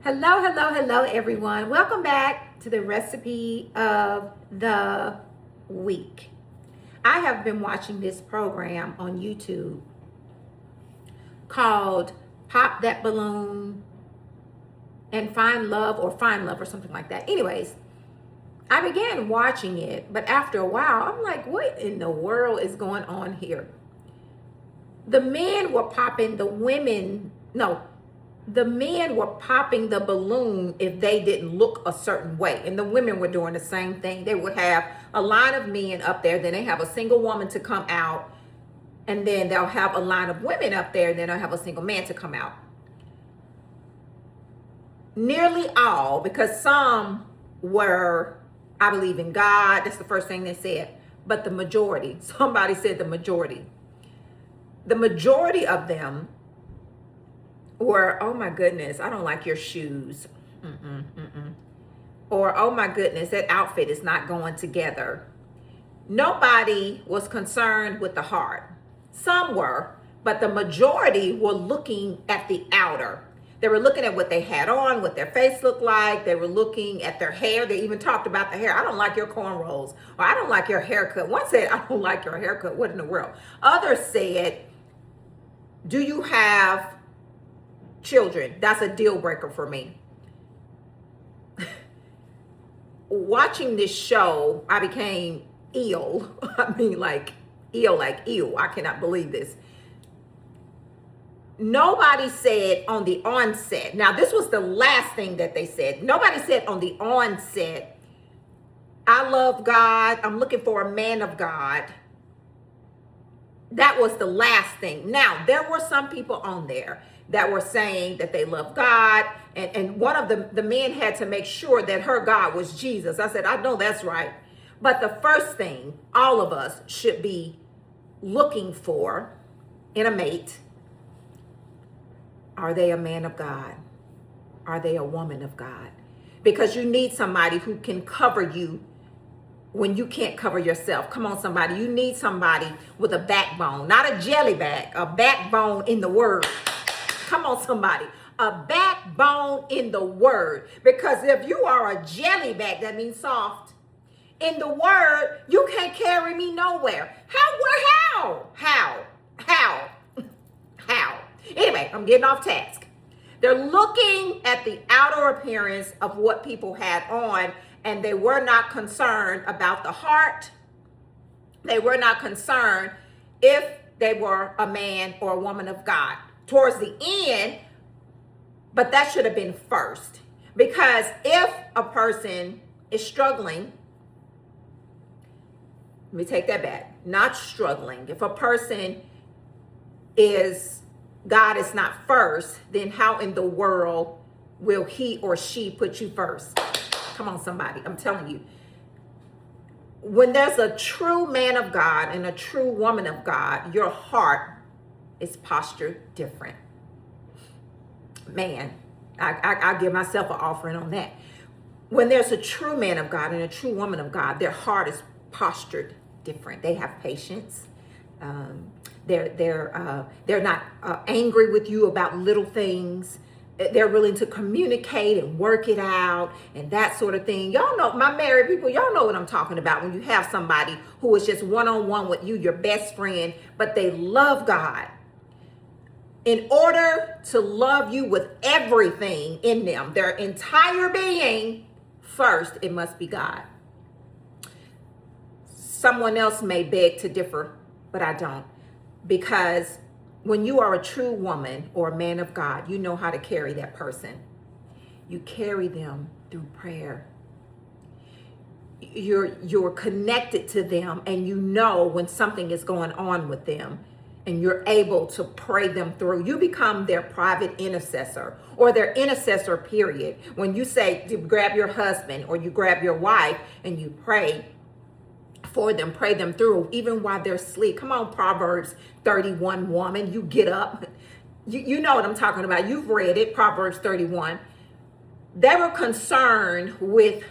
Hello, hello, hello, everyone. Welcome back to the recipe of the week. I have been watching this program on YouTube called Pop That Balloon and Find Love or something like that. Anyways, I began watching it, but after a while, I'm like, what in the world is going on here? The men were popping the women, no, the men were popping the balloon if they didn't look a certain way. And the women were doing the same thing. They would have a line of men up there, then they have a single woman to come out, and then they'll have a line of women up there, and then they'll have a single man to come out. Nearly all, because some were, I believe in God. That's the first thing they said. But the majority, somebody said the majority of them or, oh my goodness, I don't like your shoes. Or, oh my goodness, that outfit is not going together. Nobody was concerned with the heart. Some were, but the majority were looking at the outer. They were looking at what they had on, what their face looked like. They were looking at their hair. They even talked about the hair. I don't like your cornrows, or I don't like your haircut. One said, I don't like your haircut. What in the world? Others said, do you have children? That's a deal breaker for me. Watching this show, I became ill. I mean, like ill. I cannot believe this. Nobody said on the onset. Now, this was the last thing that they said. Nobody said on the onset, I love God. I'm looking for a man of God. That was the last thing. Now, there were some people on there that were saying that they love God. And one of the men had to make sure that her God was Jesus. I said, I know that's right. But the first thing all of us should be looking for in a mate, are they a man of God? Are they a woman of God? Because you need somebody who can cover you when you can't cover yourself. Come on, somebody. You need somebody with a backbone, not a jelly bag, a backbone in the word. Come on, somebody. A backbone in the word. Because if you are a jelly bag, that means soft. In the word, you can't carry me nowhere. How? Anyway, I'm getting off task. They're looking at the outer appearance of what people had on, and they were not concerned about the heart. They were not concerned if they were a man or a woman of God. Towards the end, but that should have been first. Because if a person is struggling, let me take that back, not struggling. If a person is, God is not first, then how in the world will he or she put you first? Come on, somebody. I'm telling you. When there's a true man of God and a true woman of God, your heart is postured different. Man, I give myself an offering on that. When there's a true man of God and a true woman of God, their heart is postured different. They have patience. They're not angry with you about little things. They're willing to communicate and work it out and that sort of thing. Y'all know, my married people, y'all know what I'm talking about when you have somebody who is just one-on-one with you, your best friend, but they love God. In order to love you with everything in them, their entire being, first, it must be God. Someone else may beg to differ, but I don't. Because when you are a true woman or a man of God, you know how to carry that person. You carry them through prayer. You're connected to them, and you know when something is going on with them, and you're able to pray them through. You become their private intercessor, or their intercessor, period. When you say, you grab your husband or you grab your wife and you pray for them, pray them through, even while they're asleep. Come on, Proverbs 31 woman, you get up. You know what I'm talking about. You've read it, Proverbs 31. They were concerned with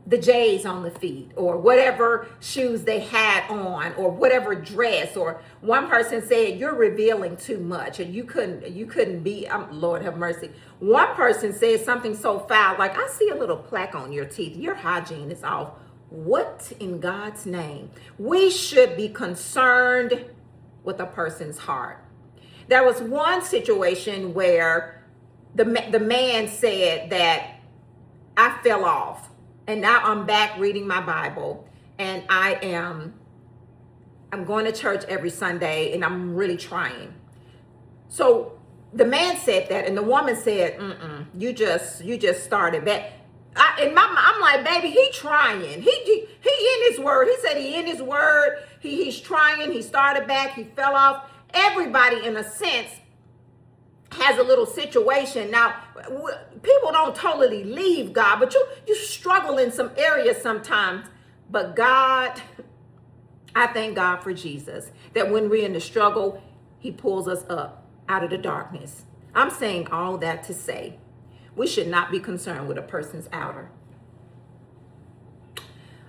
the J's on the feet, or whatever shoes they had on, or whatever dress. Or one person said, you're revealing too much, and you couldn't be, Lord have mercy. One person said something so foul, like, I see a little plaque on your teeth, your hygiene is off. What in God's name? We should be concerned with a person's heart. There was one situation where the man said that I fell off. And now I'm back reading my Bible, and I'm going to church every Sunday, and I'm really trying. So the man said that, and the woman said, you just started back. I'm like, baby, he trying. He in his word. He said he in his word. He's trying. He started back. He fell off. Everybody, in a sense, has a little situation. Now, people don't totally leave God, but you struggle in some areas sometimes. But God, I thank God for Jesus, that when we're in the struggle, he pulls us up out of the darkness. I'm saying all that to say, we should not be concerned with a person's outer.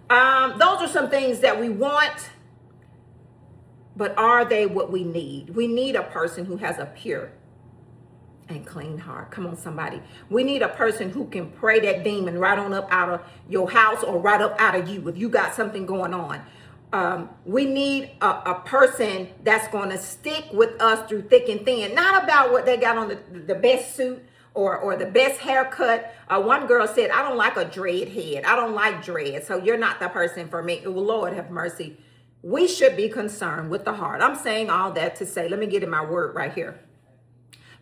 Those are some things that we want, but are they what we need? We need a person who has a pure and clean heart. Come on, somebody. We need a person who can pray that demon right on up out of your house, or right up out of you if you got something going on. We need a person that's going to stick with us through thick and thin. Not about what they got on the best suit or the best haircut. One girl said, I don't like a dread head. I don't like dread. So you're not the person for me. Oh, Lord have mercy. We should be concerned with the heart. I'm saying all that to say, let me get in my word right here.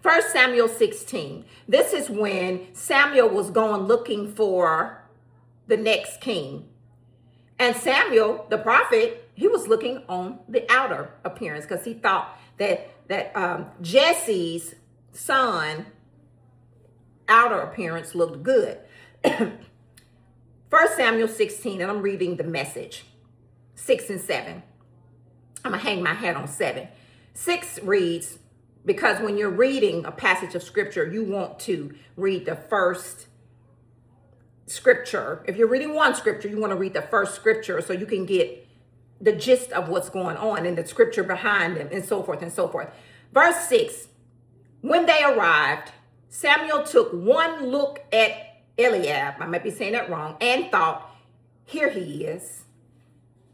1 Samuel 16. This is when Samuel was going looking for the next king. And Samuel, the prophet, he was looking on the outer appearance because he thought that Jesse's son outer appearance looked good. 1 Samuel 16, and I'm reading the Message, 6 and 7. I'm going to hang my hat on 7. 6 reads, because when you're reading a passage of scripture, you want to read the first scripture. If you're reading one scripture, you want to read the first scripture so you can get the gist of what's going on and the scripture behind them, and so forth and so forth. Verse 6, when they arrived, Samuel took one look at Eliab, I might be saying that wrong, and thought, here he is,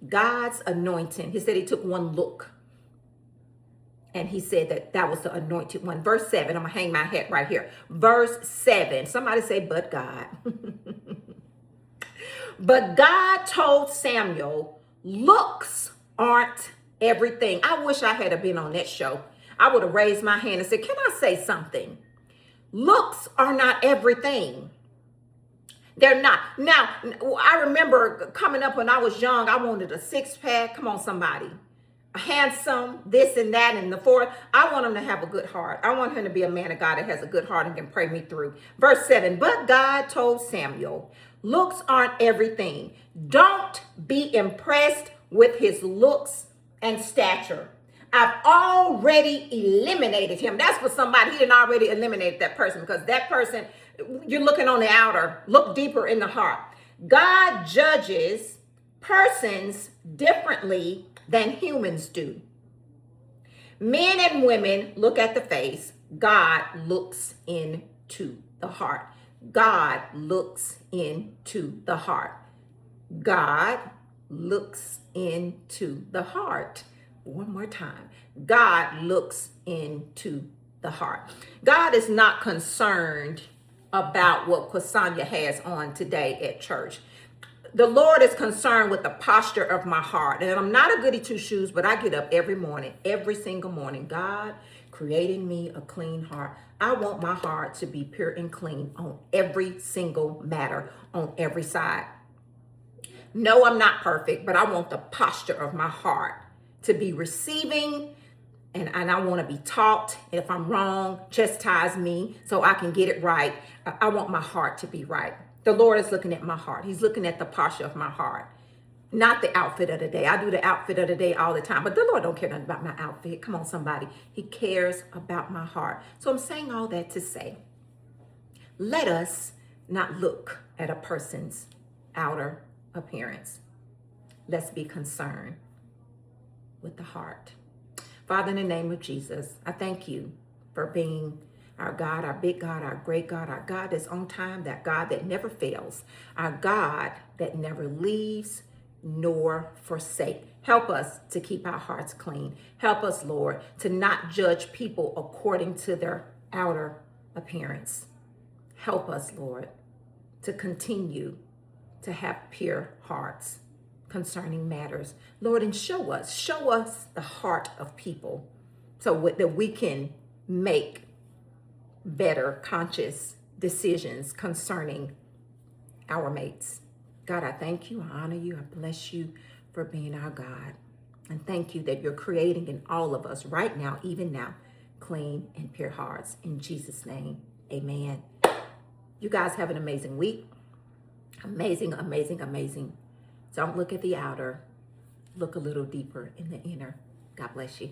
God's anointing. He said he took one look. And he said that was the anointed one. Verse 7, I'm going to hang my hat right here. Verse 7, somebody say, but God. But God told Samuel, looks aren't everything. I wish I had been on that show. I would have raised my hand and said, can I say something? Looks are not everything. They're not. Now, I remember coming up when I was young, I wanted a six-pack. Come on, somebody. Handsome, this and that and the fourth. I want him to have a good heart. I want him to be a man of God that has a good heart and can pray me through. Verse 7, but God told Samuel, looks aren't everything. Don't be impressed with his looks and stature. I've already eliminated him. That's for somebody. He didn't already eliminate that person, because that person, you're looking on the outer, look deeper in the heart. God judges persons differently than humans do. Men and women look at the face. God looks into the heart. God looks into the heart. God looks into the heart. One more time. God looks into the heart. God is not concerned about what Quisonia has on today at church. The Lord is concerned with the posture of my heart. And I'm not a goody two shoes, but I get up every morning, every single morning. God, creating me a clean heart. I want my heart to be pure and clean on every single matter, on every side. No, I'm not perfect, but I want the posture of my heart to be receiving, and I want to be taught. If I'm wrong, chastise me so I can get it right. I want my heart to be right. The Lord is looking at my heart. He's looking at the posture of my heart, not the outfit of the day. I do the outfit of the day all the time, but the Lord don't care nothing about my outfit. Come on, somebody. He cares about my heart. So I'm saying all that to say, let us not look at a person's outer appearance. Let's be concerned with the heart. Father, in the name of Jesus, I thank you for being our God, our big God, our great God, our God that's on time, that God that never fails, our God that never leaves nor forsake. Help us to keep our hearts clean. Help us, Lord, to not judge people according to their outer appearance. Help us, Lord, to continue to have pure hearts concerning matters. Lord, and show us the heart of people so that we can make better conscious decisions concerning our mates. God, I thank you, I honor you, I bless you for being our God. And thank you that you're creating in all of us right now, even now, clean and pure hearts. In Jesus' name, amen. You guys have an amazing week. Amazing, amazing, amazing. Don't look at the outer. Look a little deeper in the inner. God bless you.